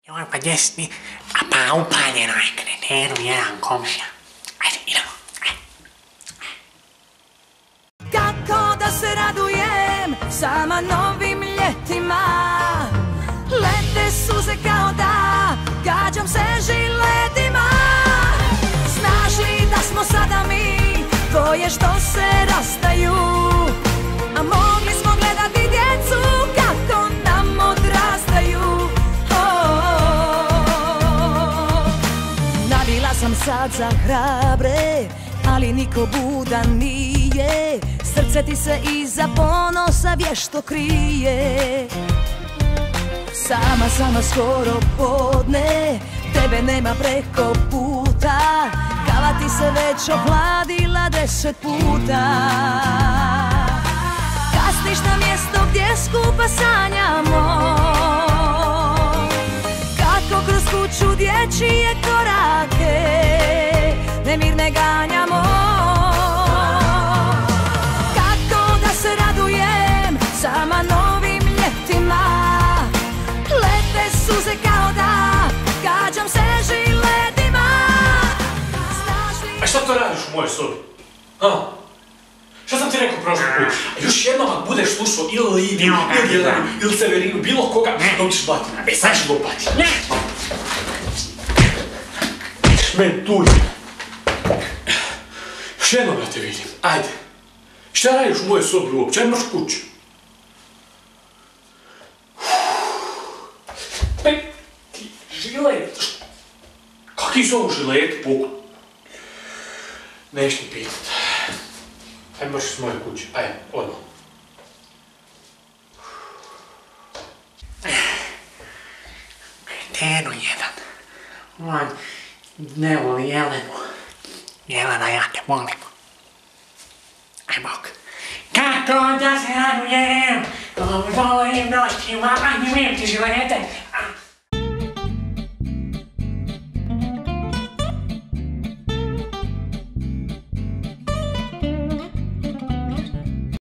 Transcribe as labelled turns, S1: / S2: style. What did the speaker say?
S1: Joj, pa gdje si ti? A pa upaljeno je kreteru jedan komšija. Ajde, idemo.
S2: Kako da se radujem sama novim ljetima. Lete suze kao da gađam se žiletima. Znaš li da smo sada mi dvoje što se rastaju, a mogli smo gledati djecu kako nam odrastaju. Navila sam sad za hrabre, ali niko budan nije. Srce ti se iza ponosa vješto krije. Sama skoro podne, tebe nema preko puta. Kava ti se već ohladila 10 puta. Kasniš na mjesto gdje skupa sanjamo, kako kroz kuću dječje korake nemirne ganjamo. Kako da se radujem sama novim ljetima. Lete suze kao da gađam se žiletima.
S3: A šta to radiš u mojoj sobi? A? Šta sam ti rekao prošli put? Još jednom ako budeš slušao ili Lidiju, ili Jelenu, ili Severinu, bilo koga, dok ćeš blati. E, sad ćeš lopati. Men tuj. Još jednom da te vidim. Ajde. Šta radiš u mojoj sobi uopće? Ajde, moš kuću. Ti žilet. Kakvi su ovo žileti pokut? Neš ti pitat. Ajde, moš s moje kuće. Ajde, odmah.
S1: Kreteru jedan. On ne voli Jelenu. Jelena, ja te volim. Aj bok. Kako da se radujem, volim noćima, a ne vidim ti žilete.